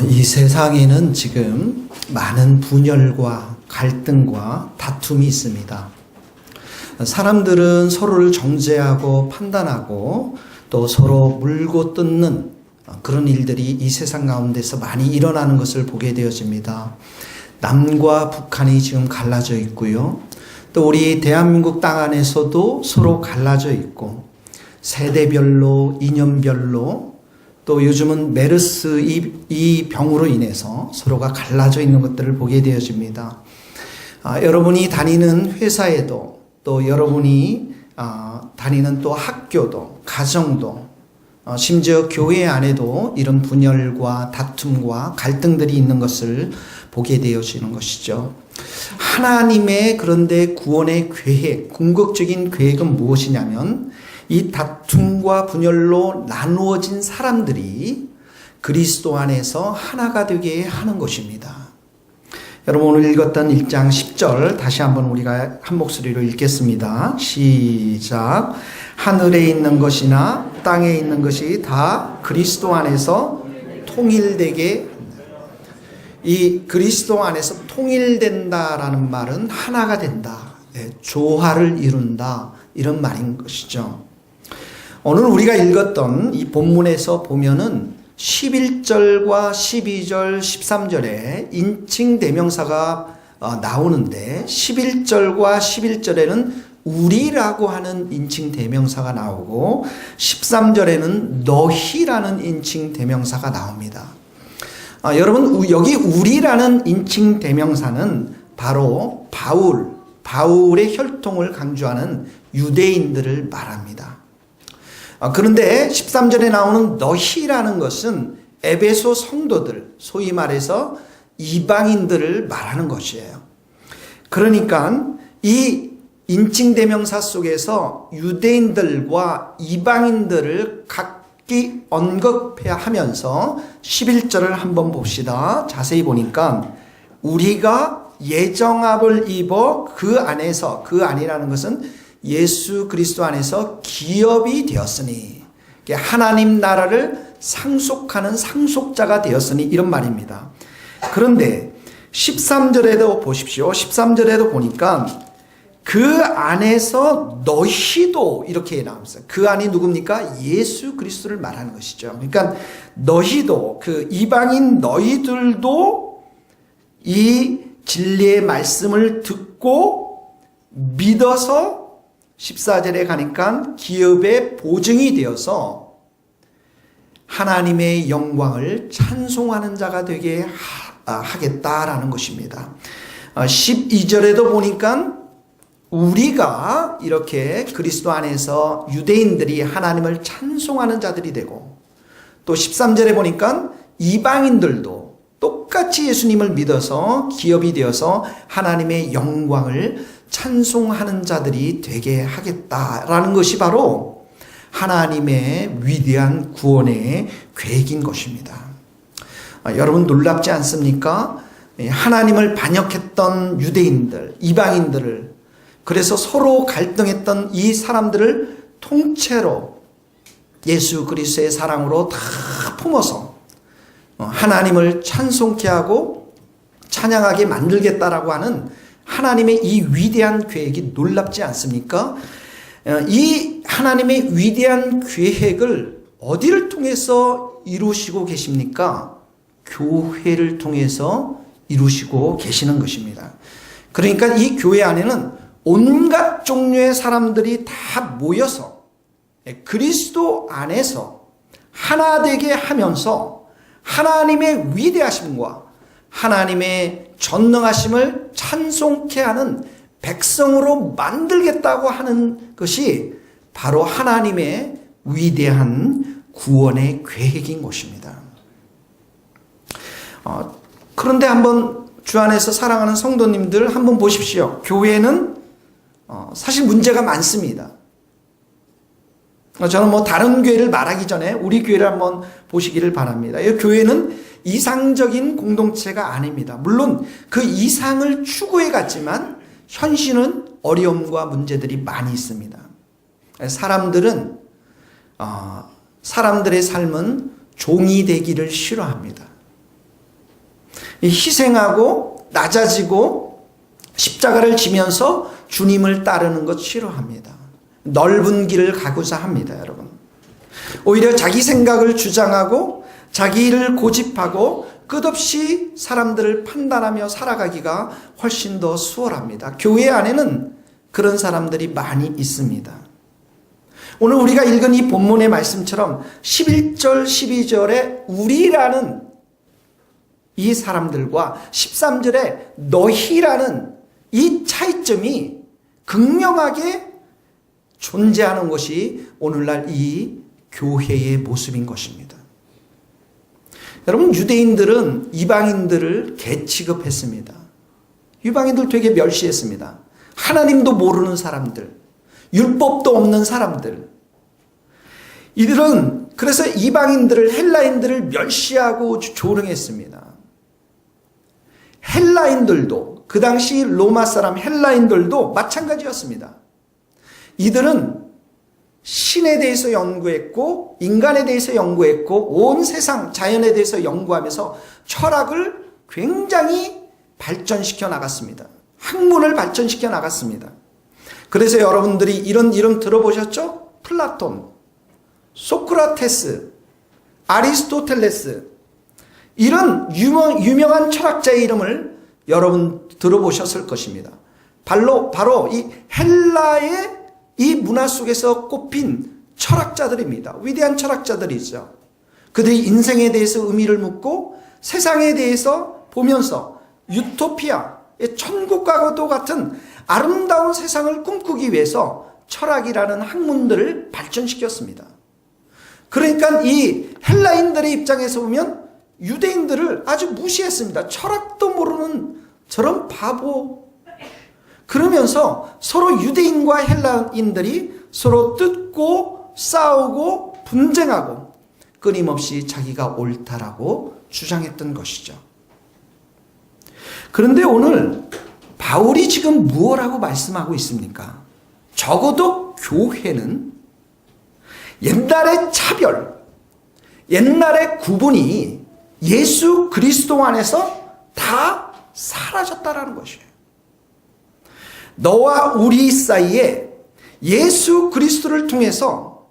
이 세상에는 지금 많은 분열과 갈등과 다툼이 있습니다. 사람들은 서로를 정죄하고 판단하고 또 서로 물고 뜯는 그런 일들이 이 세상 가운데서 많이 일어나는 것을 보게 되어집니다. 남과 북한이 지금 갈라져 있고요. 또 우리 대한민국 땅 안에서도 서로 갈라져 있고 세대별로, 이념별로 또 요즘은 메르스 이 병으로 인해서 서로가 갈라져 있는 것들을 보게 되어집니다. 여러분이 다니는 회사에도 또 여러분이 다니는 또 학교도 가정도 심지어 교회 안에도 이런 분열과 다툼과 갈등들이 있는 것을 보게 되어지는 것이죠. 하나님의 그런데 구원의 계획, 궁극적인 계획은 무엇이냐면 이 다툼과 분열로 나누어진 사람들이 그리스도 안에서 하나가 되게 하는 것입니다. 여러분 오늘 읽었던 1장 10절 다시 한번 우리가 한 목소리로 읽겠습니다. 시작. 하늘에 있는 것이나 땅에 있는 것이 다 그리스도 안에서 통일되게. 이 그리스도 안에서 통일된다라는 말은 하나가 된다, 조화를 이룬다, 이런 말인 것이죠. 오늘 우리가 읽었던 이 본문에서 보면은 11절과 12절, 13절에 인칭 대명사가 나오는데 11절과 11절에는 우리라고 하는 인칭 대명사가 나오고 13절에는 너희라는 인칭 대명사가 나옵니다. 여러분 여기 우리라는 인칭 대명사는 바로 바울의 혈통을 강조하는 유대인들을 말합니다. 그런데 13절에 나오는 너희라는 것은 에베소 성도들, 소위 말해서 이방인들을 말하는 것이에요. 그러니까 이 인칭 대명사 속에서 유대인들과 이방인들을 각기 언급해야 하면서 11절을 한번 봅시다. 자세히 보니까 우리가 예정합을 입어 그 안에서, 그 안이라는 것은 예수 그리스도 안에서 기업이 되었으니, 하나님 나라를 상속하는 상속자가 되었으니, 이런 말입니다. 그런데 13절에도 보십시오. 13절에도 보니까 그 안에서 너희도 이렇게 나옵니다. 그 안이 누굽니까? 예수 그리스도를 말하는 것이죠. 그러니까 너희도, 그 이방인 너희들도 이 진리의 말씀을 듣고 믿어서 14절에 가니까 기업의 보증이 되어서 하나님의 영광을 찬송하는 자가 되게 하겠다라는 것입니다. 12절에도 보니까 우리가 이렇게 그리스도 안에서 유대인들이 하나님을 찬송하는 자들이 되고, 또 13절에 보니까 이방인들도 똑같이 예수님을 믿어서 기업이 되어서 하나님의 영광을 찬송하는 자들이 되게 하겠다라는 것이 바로 하나님의 위대한 구원의 계획인 것입니다. 여러분 놀랍지 않습니까? 하나님을 반역했던 유대인들, 이방인들을, 그래서 서로 갈등했던 이 사람들을 통째로 예수 그리스도의 사랑으로 다 품어서 하나님을 찬송케 하고 찬양하게 만들겠다라고 하는 하나님의 이 위대한 계획이 놀랍지 않습니까? 이 하나님의 위대한 계획을 어디를 통해서 이루시고 계십니까? 교회를 통해서 이루시고 계시는 것입니다. 그러니까 이 교회 안에는 온갖 종류의 사람들이 다 모여서 그리스도 안에서 하나 되게 하면서 하나님의 위대하심과 하나님의 전능하심을 찬송케 하는 백성으로 만들겠다고 하는 것이 바로 하나님의 위대한 구원의 계획인 것입니다. 그런데 한번 주 안에서 사랑하는 성도님들 한번 보십시오. 교회는 사실 문제가 많습니다. 저는 뭐 다른 교회를 말하기 전에 우리 교회를 한번 보시기를 바랍니다. 이 교회는 이상적인 공동체가 아닙니다. 물론 그 이상을 추구해 갔지만 현실은 어려움과 문제들이 많이 있습니다. 사람들의 삶은 종이 되기를 싫어합니다. 희생하고 낮아지고 십자가를 지면서 주님을 따르는 것 싫어합니다. 넓은 길을 가고자 합니다, 여러분. 오히려 자기 생각을 주장하고 자기를 고집하고 끝없이 사람들을 판단하며 살아가기가 훨씬 더 수월합니다. 교회 안에는 그런 사람들이 많이 있습니다. 오늘 우리가 읽은 이 본문의 말씀처럼 11절, 12절에 우리라는 이 사람들과 13절에 너희라는 이 차이점이 극명하게 존재하는 것이 오늘날 이 교회의 모습인 것입니다. 여러분, 유대인들은 이방인들을 개 취급했습니다. 이방인들 되게 멸시했습니다. 하나님도 모르는 사람들, 율법도 없는 사람들. 이들은 그래서 이방인들을, 헬라인들을 멸시하고 조롱했습니다. 헬라인들도, 그 당시 로마 사람 헬라인들도 마찬가지였습니다. 이들은 신에 대해서 연구했고 인간에 대해서 연구했고 온 세상 자연에 대해서 연구하면서 철학을 굉장히 발전시켜 나갔습니다. 학문을 발전시켜 나갔습니다. 그래서 여러분들이 이런 이름 들어보셨죠? 플라톤, 소크라테스, 아리스토텔레스, 이런 유명한 철학자의 이름을 여러분 들어보셨을 것입니다. 바로 이 헬라의 이 문화 속에서 꼽힌 철학자들입니다. 위대한 철학자들이죠. 그들이 인생에 대해서 의미를 묻고 세상에 대해서 보면서 유토피아, 천국과도 같은 아름다운 세상을 꿈꾸기 위해서 철학이라는 학문들을 발전시켰습니다. 그러니까 이 헬라인들의 입장에서 보면 유대인들을 아주 무시했습니다. 철학도 모르는 저런 바보. 그러면서 서로 유대인과 헬라인들이 서로 뜯고 싸우고 분쟁하고 끊임없이 자기가 옳다라고 주장했던 것이죠. 그런데 오늘 바울이 지금 무엇라고 말씀하고 있습니까? 적어도 교회는 옛날의 차별, 옛날의 구분이 예수 그리스도 안에서 다 사라졌다라는 것이에요. 너와 우리 사이에 예수 그리스도를 통해서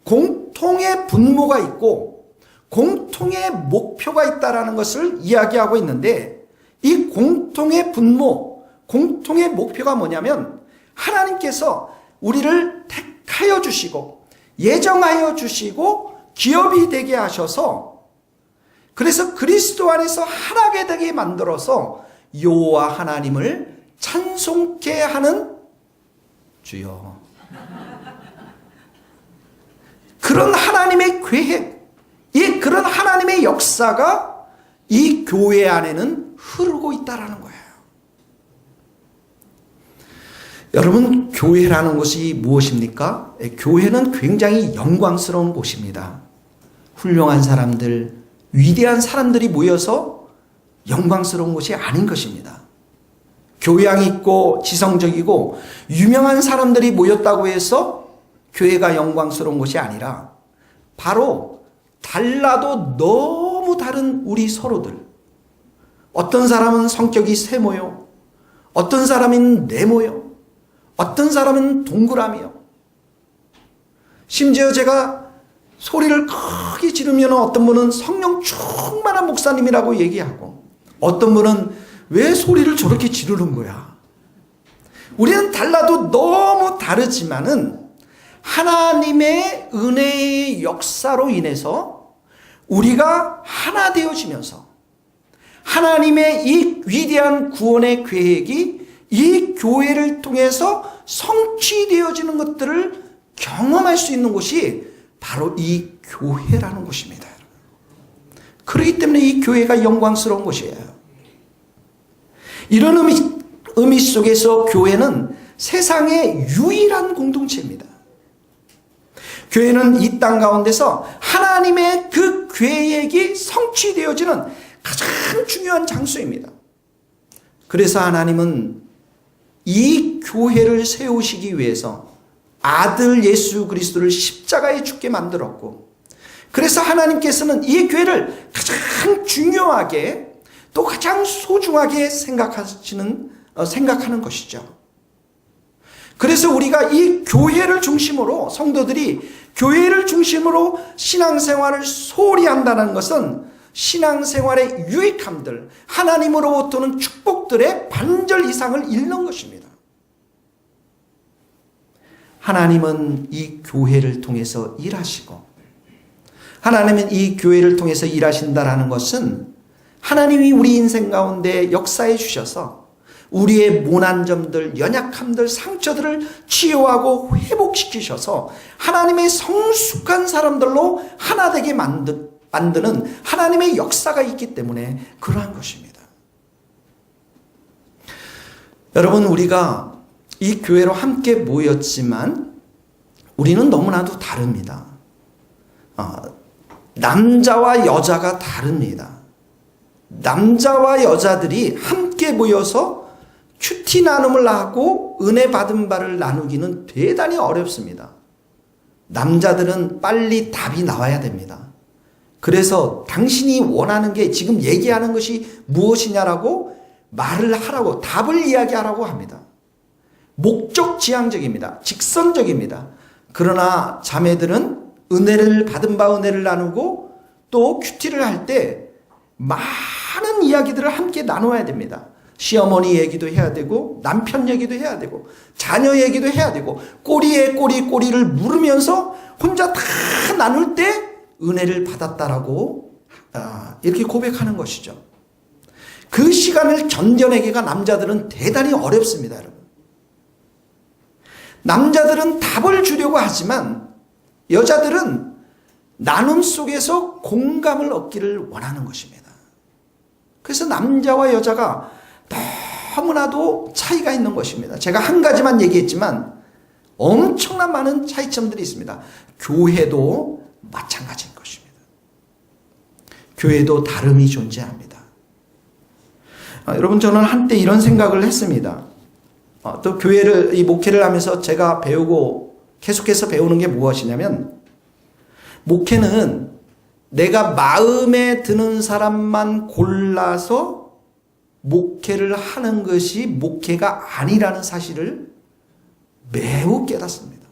공통의 분모가 있고 공통의 목표가 있다라는 것을 이야기하고 있는데, 이 공통의 분모, 공통의 목표가 뭐냐면 하나님께서 우리를 택하여 주시고 예정하여 주시고 기업이 되게 하셔서, 그래서 그리스도 안에서 하나가 되게 만들어서 여호와 하나님을 찬송케 하는 주여, 그런 하나님의 계획, 그런 하나님의 역사가 이 교회 안에는 흐르고 있다라는 거예요. 여러분, 교회라는 것이 무엇입니까? 교회는 굉장히 영광스러운 곳입니다. 훌륭한 사람들, 위대한 사람들이 모여서 영광스러운 곳이 아닌 것입니다. 교양 있고 지성적이고 유명한 사람들이 모였다고 해서 교회가 영광스러운 것이 아니라 바로 달라도 너무 다른 우리 서로들, 어떤 사람은 성격이 세모요, 어떤 사람은 네모요, 어떤 사람은 동그라미요. 심지어 제가 소리를 크게 지르면 어떤 분은 성령 충만한 목사님이라고 얘기하고, 어떤 분은 왜 소리를 저렇게 지르는 거야? 우리는 달라도 너무 다르지만은 하나님의 은혜의 역사로 인해서 우리가 하나 되어지면서 하나님의 이 위대한 구원의 계획이 이 교회를 통해서 성취되어지는 것들을 경험할 수 있는 곳이 바로 이 교회라는 곳입니다. 그렇기 때문에 이 교회가 영광스러운 곳이에요. 이런 의미 속에서 교회는 세상의 유일한 공동체입니다. 교회는 이 땅 가운데서 하나님의 그 계획이 성취되어지는 가장 중요한 장소입니다. 그래서 하나님은 이 교회를 세우시기 위해서 아들 예수 그리스도를 십자가에 죽게 만들었고, 그래서 하나님께서는 이 교회를 가장 중요하게 또 가장 소중하게 생각하는 것이죠. 그래서 우리가 이 교회를 중심으로, 성도들이 교회를 중심으로 신앙생활을 소홀히 한다는 것은 신앙생활의 유익함들, 하나님으로부터는 축복들의 반절 이상을 잃는 것입니다. 하나님은 이 교회를 통해서 일하시고, 하나님은 이 교회를 통해서 일하신다라는 것은 하나님이 우리 인생 가운데 역사해 주셔서 우리의 모난 점들, 연약함들, 상처들을 치유하고 회복시키셔서 하나님의 성숙한 사람들로 하나 되게 만드는 하나님의 역사가 있기 때문에 그러한 것입니다. 여러분, 우리가 이 교회로 함께 모였지만 우리는 너무나도 다릅니다. 남자와 여자가 다릅니다. 남자와 여자들이 함께 모여서 큐티 나눔을 하고 은혜 받은 바를 나누기는 대단히 어렵습니다. 남자들은 빨리 답이 나와야 됩니다. 그래서 당신이 원하는 게 지금 얘기하는 것이 무엇이냐라고 말을 하라고, 답을 이야기하라고 합니다. 목적지향적입니다. 직선적입니다. 그러나 자매들은 은혜를 받은 바 은혜를 나누고 또 큐티를 할 때 많은 이야기들을 함께 나눠야 됩니다. 시어머니 얘기도 해야 되고 남편 얘기도 해야 되고 자녀 얘기도 해야 되고 꼬리에 꼬리를 물으면서 혼자 다 나눌 때 은혜를 받았다라고 이렇게 고백하는 것이죠. 그 시간을 견뎌내기가 남자들은 대단히 어렵습니다, 여러분. 남자들은 답을 주려고 하지만 여자들은 나눔 속에서 공감을 얻기를 원하는 것입니다. 그래서 남자와 여자가 너무나도 차이가 있는 것입니다. 제가 한 가지만 얘기했지만 엄청난 많은 차이점들이 있습니다. 교회도 마찬가지인 것입니다. 교회도 다름이 존재합니다. 여러분, 저는 한때 이런 생각을 했습니다. 또 이 목회를 하면서 제가 배우고 계속해서 배우는 게 무엇이냐면, 목회는 내가 마음에 드는 사람만 골라서 목회를 하는 것이 목회가 아니라는 사실을 매우 깨닫습니다.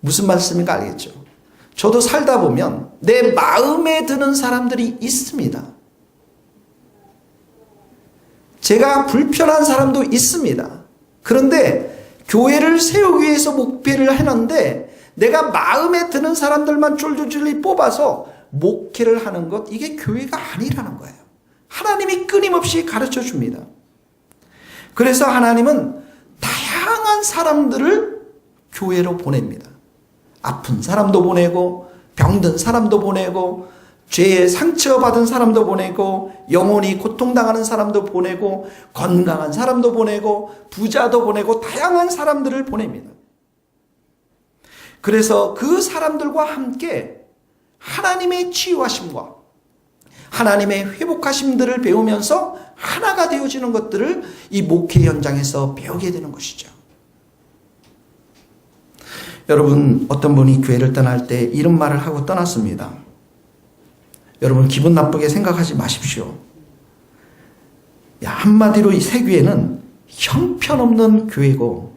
무슨 말씀인가 알겠죠? 저도 살다 보면 내 마음에 드는 사람들이 있습니다. 제가 불편한 사람도 있습니다. 그런데 교회를 세우기 위해서 목회를 해놨는데 내가 마음에 드는 사람들만 쫄쫄쫄리 뽑아서 목회를 하는 것, 이게 교회가 아니라는 거예요. 하나님이 끊임없이 가르쳐 줍니다. 그래서 하나님은 다양한 사람들을 교회로 보냅니다. 아픈 사람도 보내고, 병든 사람도 보내고, 죄에 상처받은 사람도 보내고, 영혼이 고통당하는 사람도 보내고, 건강한 사람도 보내고, 부자도 보내고, 다양한 사람들을 보냅니다. 그래서 그 사람들과 함께 하나님의 치유하심과 하나님의 회복하심들을 배우면서 하나가 되어지는 것들을 이 목회 현장에서 배우게 되는 것이죠. 여러분, 어떤 분이 교회를 떠날 때 이런 말을 하고 떠났습니다. 여러분, 기분 나쁘게 생각하지 마십시오. 한마디로 이 세교회는 형편없는 교회고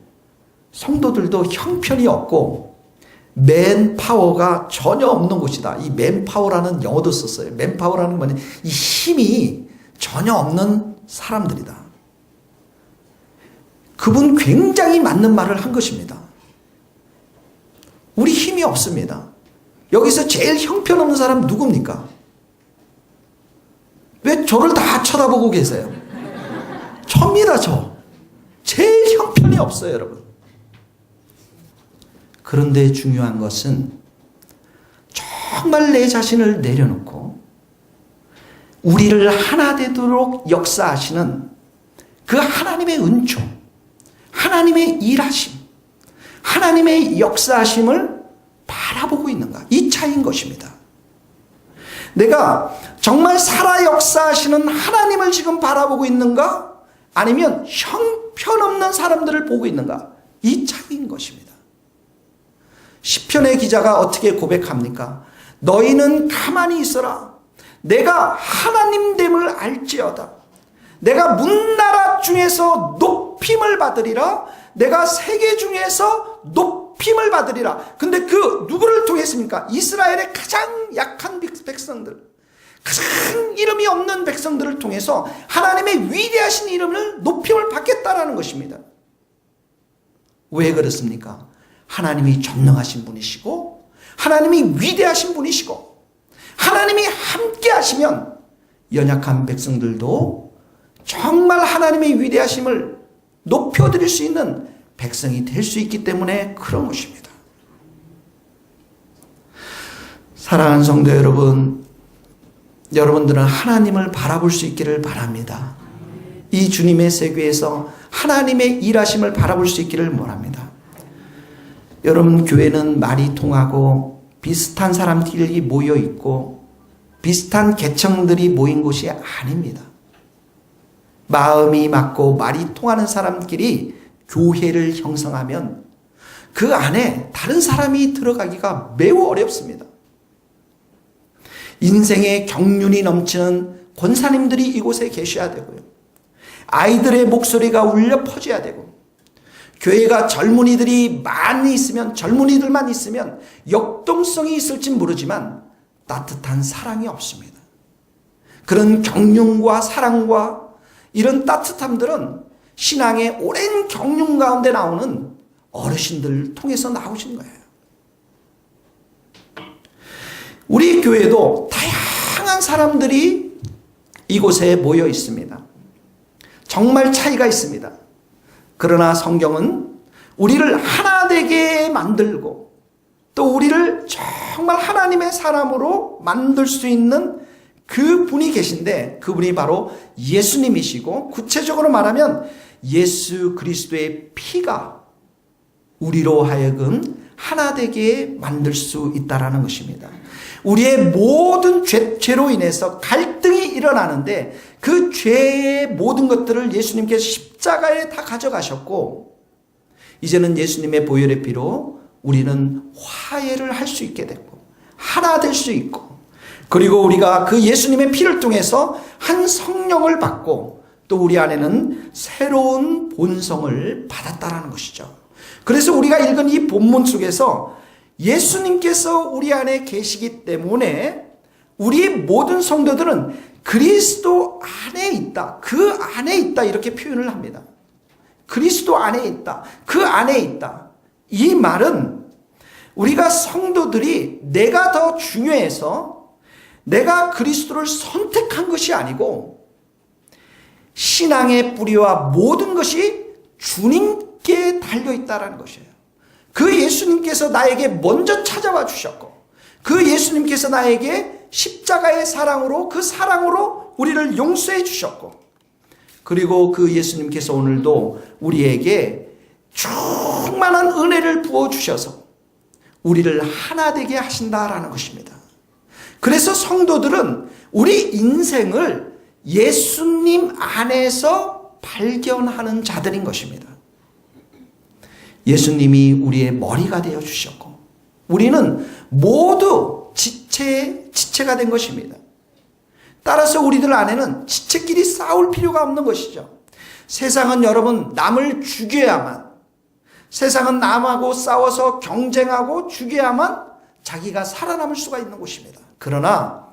성도들도 형편이 없고 맨파워가 전혀 없는 곳이다. 이 맨파워라는 영어도 썼어요. 맨파워라는 건 이 힘이 전혀 없는 사람들이다. 그분 굉장히 맞는 말을 한 것입니다. 우리 힘이 없습니다. 여기서 제일 형편없는 사람 누굽니까? 왜 저를 다 쳐다보고 계세요? 접니다, 저. 제일 형편이 없어요, 여러분. 그런데 중요한 것은 정말 내 자신을 내려놓고 우리를 하나 되도록 역사하시는 그 하나님의 은총, 하나님의 일하심, 하나님의 역사하심을 바라보고 있는가? 이 차이인 것입니다. 내가 정말 살아 역사하시는 하나님을 지금 바라보고 있는가? 아니면 형편없는 사람들을 보고 있는가? 이 차이인 것입니다. 시편의 기자가 어떻게 고백합니까? 너희는 가만히 있어라. 내가 하나님됨을 알지어다. 내가 문나라 중에서 높임을 받으리라. 내가 세계 중에서 높임을 받으리라. 근데 그 누구를 통했습니까? 이스라엘의 가장 약한 백성들, 가장 이름이 없는 백성들을 통해서 하나님의 위대하신 이름을 높임을 받겠다라는 것입니다. 왜 그렇습니까? 하나님이 전능하신 분이시고 하나님이 위대하신 분이시고 하나님이 함께 하시면 연약한 백성들도 정말 하나님의 위대하심을 높여드릴 수 있는 백성이 될 수 있기 때문에 그런 것입니다. 사랑하는 성도 여러분, 여러분들은 하나님을 바라볼 수 있기를 바랍니다. 이 주님의 세계에서 하나님의 일하심을 바라볼 수 있기를 원합니다. 여러분, 교회는 말이 통하고 비슷한 사람들이 모여 있고 비슷한 계층들이 모인 곳이 아닙니다. 마음이 맞고 말이 통하는 사람끼리 교회를 형성하면 그 안에 다른 사람이 들어가기가 매우 어렵습니다. 인생의 경륜이 넘치는 권사님들이 이곳에 계셔야 되고요. 아이들의 목소리가 울려 퍼져야 되고, 교회가 젊은이들이 많이 있으면, 젊은이들만 있으면 역동성이 있을지 모르지만 따뜻한 사랑이 없습니다. 그런 경륜과 사랑과 이런 따뜻함들은 신앙의 오랜 경륜 가운데 나오는 어르신들을 통해서 나오신 거예요. 우리 교회도 다양한 사람들이 이곳에 모여 있습니다. 정말 차이가 있습니다. 그러나 성경은 우리를 하나 되게 만들고 또 우리를 정말 하나님의 사람으로 만들 수 있는 그 분이 계신데, 그분이 바로 예수님이시고, 구체적으로 말하면 예수 그리스도의 피가 우리로 하여금 하나 되게 만들 수 있다라는 것입니다. 우리의 모든 죄로 인해서 갈등이 일어나는데 그 죄의 모든 것들을 예수님께서 십자가에 다 가져가셨고, 이제는 예수님의 보혈의 피로 우리는 화해를 할 수 있게 되고 하나 될 수 있고, 그리고 우리가 그 예수님의 피를 통해서 한 성령을 받고 또 우리 안에는 새로운 본성을 받았다라는 것이죠. 그래서 우리가 읽은 이 본문 속에서 예수님께서 우리 안에 계시기 때문에 우리 모든 성도들은 그리스도 안에 있다, 그 안에 있다, 이렇게 표현을 합니다. 그리스도 안에 있다, 그 안에 있다. 이 말은 우리가 성도들이 내가 더 중요해서 내가 그리스도를 선택한 것이 아니고 신앙의 뿌리와 모든 것이 주님께 달려있다는 것이에요. 그 예수님께서 나에게 먼저 찾아와 주셨고, 그 예수님께서 나에게 십자가의 사랑으로, 그 사랑으로 우리를 용서해 주셨고, 그리고 그 예수님께서 오늘도 우리에게 충만한 은혜를 부어주셔서 우리를 하나 되게 하신다라는 것입니다. 그래서 성도들은 우리 인생을 예수님 안에서 발견하는 자들인 것입니다. 예수님이 우리의 머리가 되어 주셨고 우리는 모두 지체가 된 것입니다. 따라서 우리들 안에는 지체끼리 싸울 필요가 없는 것이죠. 세상은 여러분 남을 죽여야만, 세상은 남하고 싸워서 경쟁하고 죽여야만 자기가 살아남을 수가 있는 곳입니다. 그러나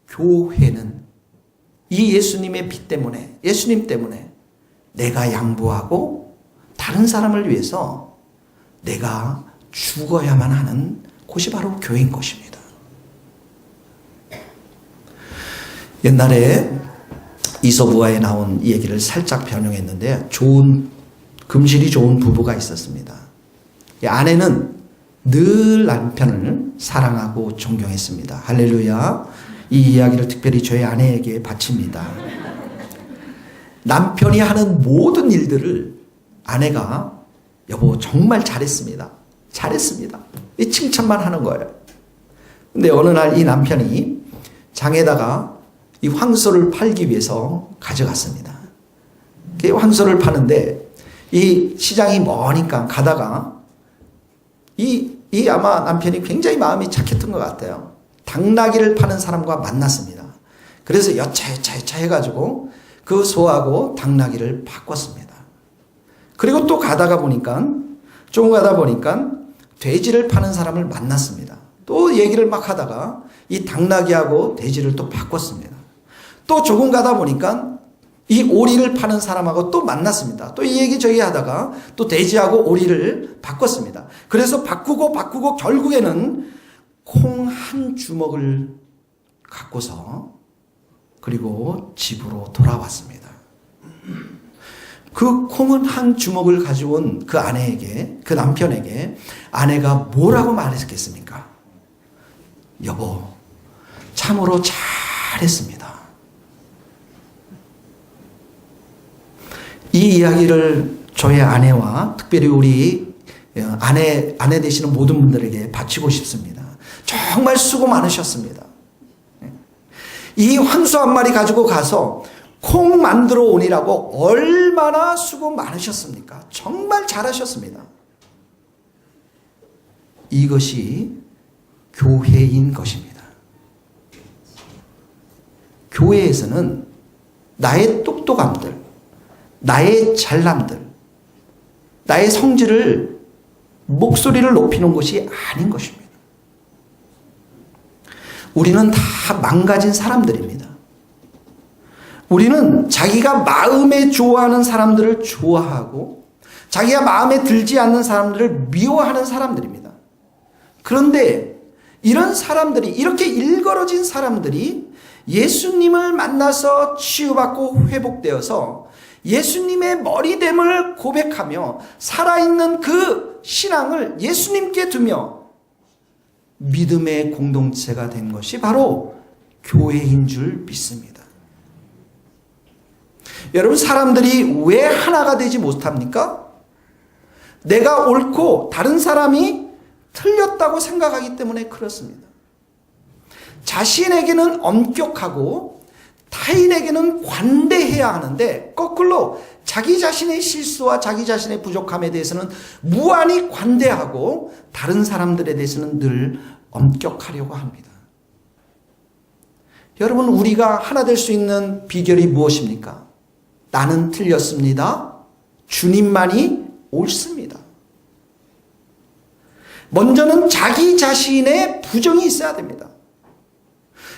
교회는 이 예수님의 피 때문에, 예수님 때문에 내가 양보하고 다른 사람을 위해서 내가 죽어야만 하는 곳이 바로 교회인 것입니다. 옛날에 이솝우화에 나온 이 얘기를 살짝 변형했는데, 금실이 좋은 부부가 있었습니다. 이 아내는 늘 남편을 사랑하고 존경했습니다. 할렐루야. 이 이야기를 특별히 저희 아내에게 바칩니다. 남편이 하는 모든 일들을 아내가 여보 정말 잘했습니다, 잘했습니다, 이 칭찬만 하는 거예요. 근데 어느 날 이 남편이 장에다가 이 황소를 팔기 위해서 가져갔습니다. 그 황소를 파는데 이 시장이 머니까 가다가 이 아마 남편이 굉장히 마음이 착했던 것 같아요. 당나귀를 파는 사람과 만났습니다. 그래서 여차 해가지고 그 소하고 당나귀를 바꿨습니다. 그리고 또 조금 가다 보니까 돼지를 파는 사람을 만났습니다. 또 얘기를 막 하다가 이 당나귀하고 돼지를 또 바꿨습니다. 또 조금 가다 보니까 이 오리를 파는 사람하고 또 만났습니다. 또 이 얘기 저기 하다가 또 돼지하고 오리를 바꿨습니다. 그래서 바꾸고 결국에는 콩 한 주먹을 갖고서 그리고 집으로 돌아왔습니다. 그 콩은 한 주먹을 가져온 그 남편에게 아내가 뭐라고 말했겠습니까? 여보, 참으로 잘했습니다. 이 이야기를 저의 아내와 특별히 우리 아내 되시는 모든 분들에게 바치고 싶습니다. 정말 수고 많으셨습니다. 이 황소 한 마리 가지고 가서 콩 만들어 오니라고 얼마나 수고 많으셨습니까? 정말 잘하셨습니다. 이것이 교회인 것입니다. 교회에서는 나의 똑똑함들, 나의 잘남들, 나의 성질을 목소리를 높이는 것이 아닌 것입니다. 우리는 다 망가진 사람들입니다. 우리는 자기가 마음에 좋아하는 사람들을 좋아하고 자기가 마음에 들지 않는 사람들을 미워하는 사람들입니다. 그런데 이런 사람들이, 이렇게 일그러진 사람들이 예수님을 만나서 치유받고 회복되어서 예수님의 머리됨을 고백하며 살아있는 그 신앙을 예수님께 두며 믿음의 공동체가 된 것이 바로 교회인 줄 믿습니다. 여러분, 사람들이 왜 하나가 되지 못합니까? 내가 옳고 다른 사람이 틀렸다고 생각하기 때문에 그렇습니다. 자신에게는 엄격하고 타인에게는 관대해야 하는데 거꾸로 자기 자신의 실수와 자기 자신의 부족함에 대해서는 무한히 관대하고 다른 사람들에 대해서는 늘 엄격하려고 합니다. 여러분, 우리가 하나 될 수 있는 비결이 무엇입니까? 나는 틀렸습니다. 주님만이 옳습니다. 먼저는 자기 자신의 부정이 있어야 됩니다.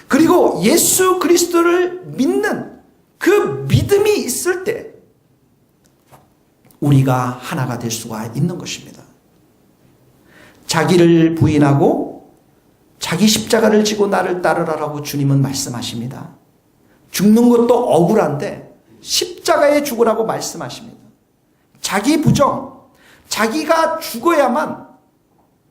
그리고 예수 그리스도를 믿는 그 믿음이 있을 때 우리가 하나가 될 수가 있는 것입니다. 자기를 부인하고 자기 십자가를 지고 나를 따르라라고 주님은 말씀하십니다. 죽는 것도 억울한데 십자가에 죽으라고 말씀하십니다. 자기 부정, 자기가 죽어야만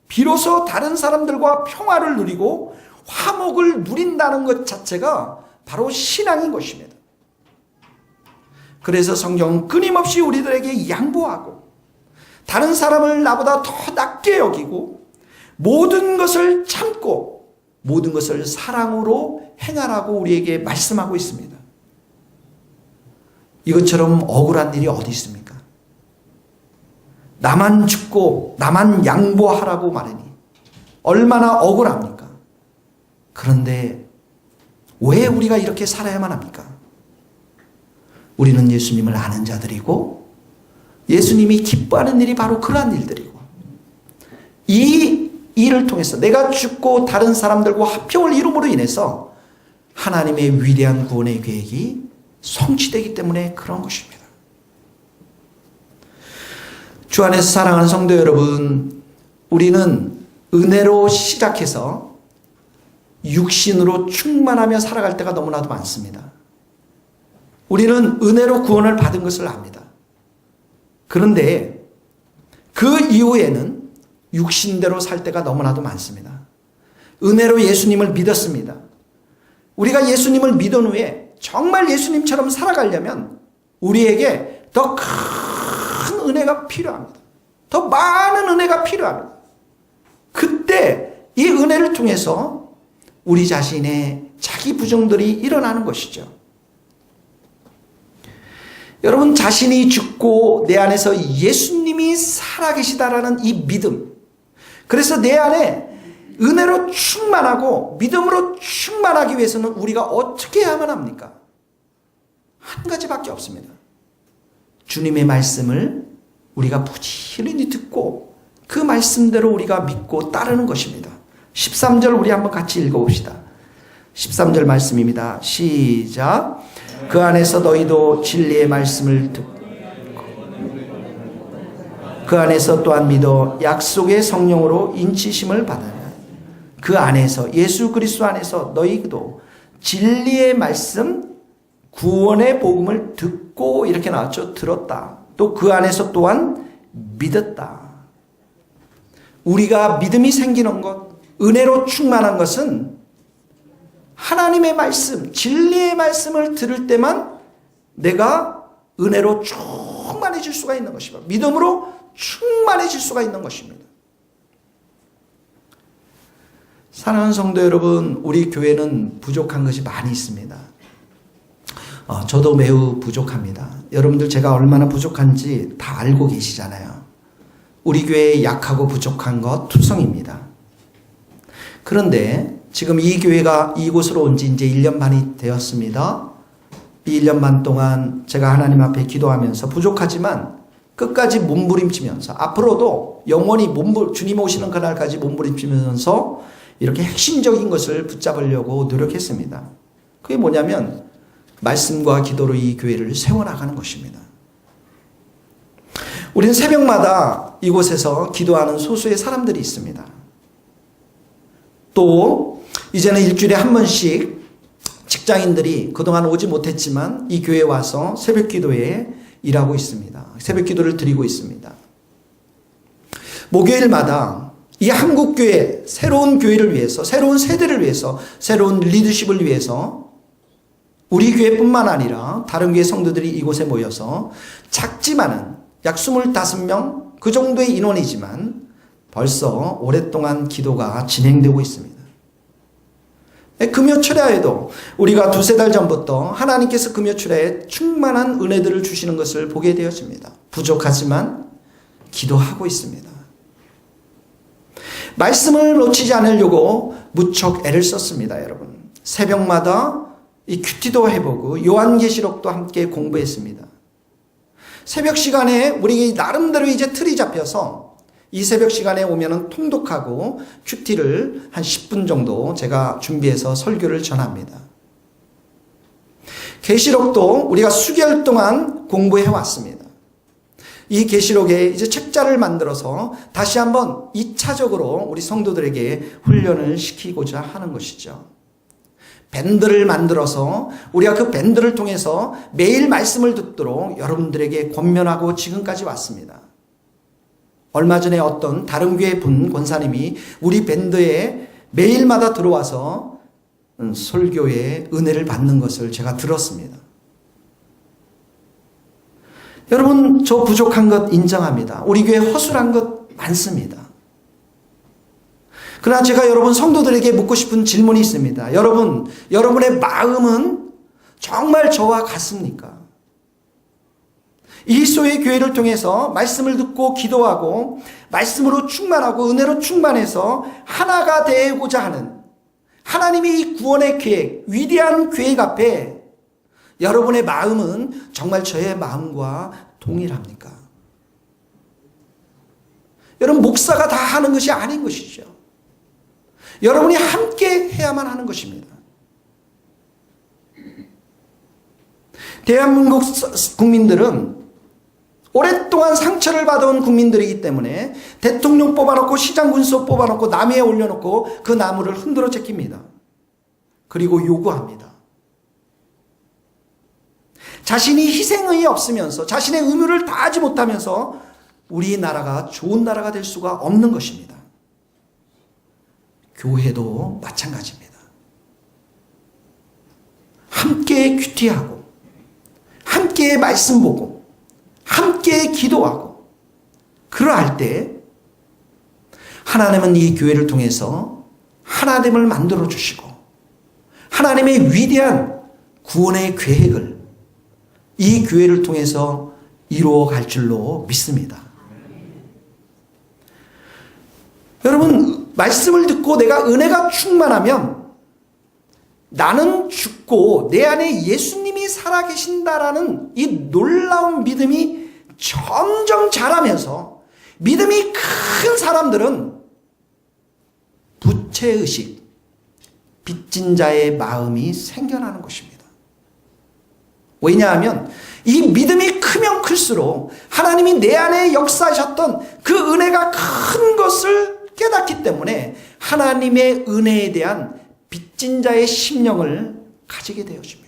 비로소 다른 사람들과 평화를 누리고 화목을 누린다는 것 자체가 바로 신앙인 것입니다. 그래서 성경은 끊임없이 우리들에게 양보하고 다른 사람을 나보다 더 낮게 여기고 모든 것을 참고 모든 것을 사랑으로 행하라고 우리에게 말씀하고 있습니다. 이것처럼 억울한 일이 어디 있습니까? 나만 죽고 나만 양보하라고 말하니 얼마나 억울합니까? 그런데 왜 우리가 이렇게 살아야만 합니까? 우리는 예수님을 아는 자들이고 예수님이 기뻐하는 일이 바로 그러한 일들이고 이 일을 통해서 내가 죽고 다른 사람들과 화평을 이룸으로 인해서 하나님의 위대한 구원의 계획이 성취되기 때문에 그런 것입니다. 주 안에서 사랑하는 성도 여러분, 우리는 은혜로 시작해서 육신으로 충만하며 살아갈 때가 너무나도 많습니다. 우리는 은혜로 구원을 받은 것을 압니다. 그런데 그 이후에는 육신대로 살 때가 너무나도 많습니다. 은혜로 예수님을 믿었습니다. 우리가 예수님을 믿은 후에 정말 예수님처럼 살아가려면 우리에게 더 큰 은혜가 필요합니다. 더 많은 은혜가 필요합니다. 그때 이 은혜를 통해서 우리 자신의 자기 부정들이 일어나는 것이죠. 여러분, 자신이 죽고 내 안에서 예수님이 살아계시다라는 이 믿음, 그래서 내 안에 은혜로 충만하고 믿음으로 충만하기 위해서는 우리가 어떻게 해야만 합니까? 한 가지밖에 없습니다. 주님의 말씀을 우리가 부지런히 듣고 그 말씀대로 우리가 믿고 따르는 것입니다. 13절 우리 한번 같이 읽어봅시다. 13절 말씀입니다. 시작. 그 안에서 너희도 진리의 말씀을 듣고 그 안에서 또한 믿어 약속의 성령으로 인치심을 받으라. 그 안에서 예수 그리스도 안에서 너희도 진리의 말씀 구원의 복음을 듣고 이렇게 나왔죠. 들었다. 또 그 안에서 또한 믿었다. 우리가 믿음이 생기는 것, 은혜로 충만한 것은 하나님의 말씀, 진리의 말씀을 들을 때만 내가 은혜로 충만해질 수가 있는 것입니다. 믿음으로 충만해질 수가 있는 것입니다. 사랑하는 성도 여러분, 우리 교회는 부족한 것이 많이 있습니다. 저도 매우 부족합니다. 여러분들 제가 얼마나 부족한지 다 알고 계시잖아요. 우리 교회의 약하고 부족한 것 투성입니다. 그런데 지금 이 교회가 이곳으로 온 지 이제 1년 반이 되었습니다. 이 1년 반 동안 제가 하나님 앞에 기도하면서 부족하지만 끝까지 몸부림치면서 앞으로도 영원히 주님 오시는 그날까지 몸부림치면서 이렇게 핵심적인 것을 붙잡으려고 노력했습니다. 그게 뭐냐면 말씀과 기도로 이 교회를 세워나가는 것입니다. 우리는 새벽마다 이곳에서 기도하는 소수의 사람들이 있습니다. 또 이제는 일주일에 한 번씩 직장인들이 그동안 오지 못했지만 이 교회에 와서 새벽 기도에 일하고 있습니다. 새벽 기도를 드리고 있습니다. 목요일마다 이 한국교회, 새로운 교회를 위해서, 새로운 세대를 위해서, 새로운 리더십을 위해서 우리 교회뿐만 아니라 다른 교회 성도들이 이곳에 모여서 작지만은 약 25명 그 정도의 인원이지만 벌써 오랫동안 기도가 진행되고 있습니다. 금요 철야에도 우리가 2-3달 전부터 하나님께서 금요 철야에 충만한 은혜들을 주시는 것을 보게 되어집니다. 부족하지만 기도하고 있습니다. 말씀을 놓치지 않으려고 무척 애를 썼습니다, 여러분. 새벽마다 이 큐티도 해보고 요한계시록도 함께 공부했습니다. 새벽 시간에 우리 나름대로 이제 틀이 잡혀서 이 새벽 시간에 오면은 통독하고 큐티를 한 10분 정도 제가 준비해서 설교를 전합니다. 계시록도 우리가 수개월 동안 공부해 왔습니다. 이 계시록에 이제 책자를 만들어서 다시 한번 2차적으로 우리 성도들에게 훈련을 시키고자 하는 것이죠. 밴드를 만들어서 우리가 그 밴드를 통해서 매일 말씀을 듣도록 여러분들에게 권면하고 지금까지 왔습니다. 얼마 전에 어떤 다른 교회 분 권사님이 우리 밴드에 매일마다 들어와서 설교의 은혜를 받는 것을 제가 들었습니다. 여러분, 저 부족한 것 인정합니다. 우리 교회 허술한 것 많습니다. 그러나 제가 여러분 성도들에게 묻고 싶은 질문이 있습니다. 여러분의 마음은 정말 저와 같습니까? 이소의 교회를 통해서 말씀을 듣고 기도하고 말씀으로 충만하고 은혜로 충만해서 하나가 되고자 하는 하나님의 이 구원의 계획, 위대한 계획 앞에 여러분의 마음은 정말 저의 마음과 동일합니까? 여러분, 목사가 다 하는 것이 아닌 것이죠. 여러분이 함께 해야만 하는 것입니다. 대한민국 국민들은 오랫동안 상처를 받아온 국민들이기 때문에 대통령 뽑아놓고 시장 군수 뽑아놓고 나무에 올려놓고 그 나무를 흔들어 제낍니다. 그리고 요구합니다. 자신이 희생이 없으면서 자신의 의무를 다하지 못하면서 우리나라가 좋은 나라가 될 수가 없는 것입니다. 교회도 마찬가지입니다. 함께 큐티하고 함께 말씀 보고 함께 기도하고 그러할 때 하나님은 이 교회를 통해서 하나됨을 만들어 주시고 하나님의 위대한 구원의 계획을 이 교회를 통해서 이루어 갈 줄로 믿습니다. 여러분, 말씀을 듣고 내가 은혜가 충만하면 나는 죽고 내 안에 예수님이 살아계신다라는 이 놀라운 믿음이 점점 자라면서 믿음이 큰 사람들은 부채의식, 빚진 자의 마음이 생겨나는 것입니다. 왜냐하면 이 믿음이 크면 클수록 하나님이 내 안에 역사하셨던 그 은혜가 큰 것을 깨닫기 때문에 하나님의 은혜에 대한 빚진 자의 심령을 가지게 되었습니다.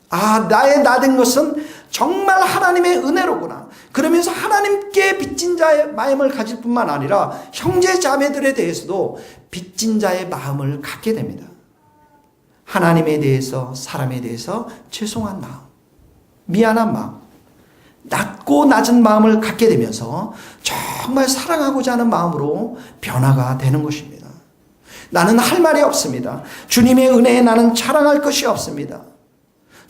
아, 나의 나된 것은 정말 하나님의 은혜로구나. 그러면서 하나님께 빚진 자의 마음을 가질 뿐만 아니라 형제 자매들에 대해서도 빚진 자의 마음을 갖게 됩니다. 하나님에 대해서, 사람에 대해서 죄송한 마음, 미안한 마음, 낮고 낮은 마음을 갖게 되면서 정말 사랑하고자 하는 마음으로 변화가 되는 것입니다. 나는 할 말이 없습니다. 주님의 은혜에 나는 자랑할 것이 없습니다.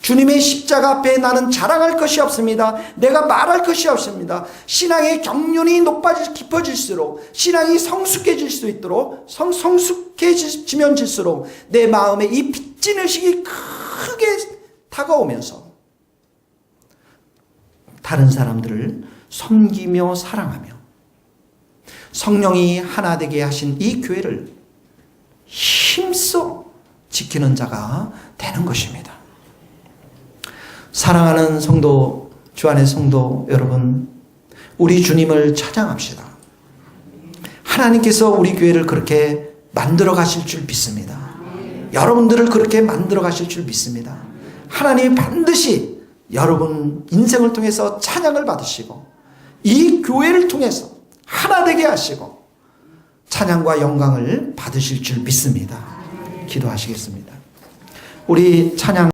주님의 십자가 앞에 나는 자랑할 것이 없습니다. 내가 말할 것이 없습니다. 신앙의 경륜이 깊어질수록, 신앙이 성숙해질 수 있도록, 성숙해지면 질수록 내 마음에 이 빚진 의식이 크게 다가오면서 다른 사람들을 섬기며 사랑하며 성령이 하나 되게 하신 이 교회를 힘써 지키는 자가 되는 것입니다. 사랑하는 성도, 주 안의 성도 여러분, 우리 주님을 찬양합시다. 하나님께서 우리 교회를 그렇게 만들어 가실 줄 믿습니다. 여러분들을 그렇게 만들어 가실 줄 믿습니다. 하나님이 반드시 여러분 인생을 통해서 찬양을 받으시고 이 교회를 통해서 하나 되게 하시고 찬양과 영광을 받으실 줄 믿습니다. 기도하시겠습니다. 우리 찬양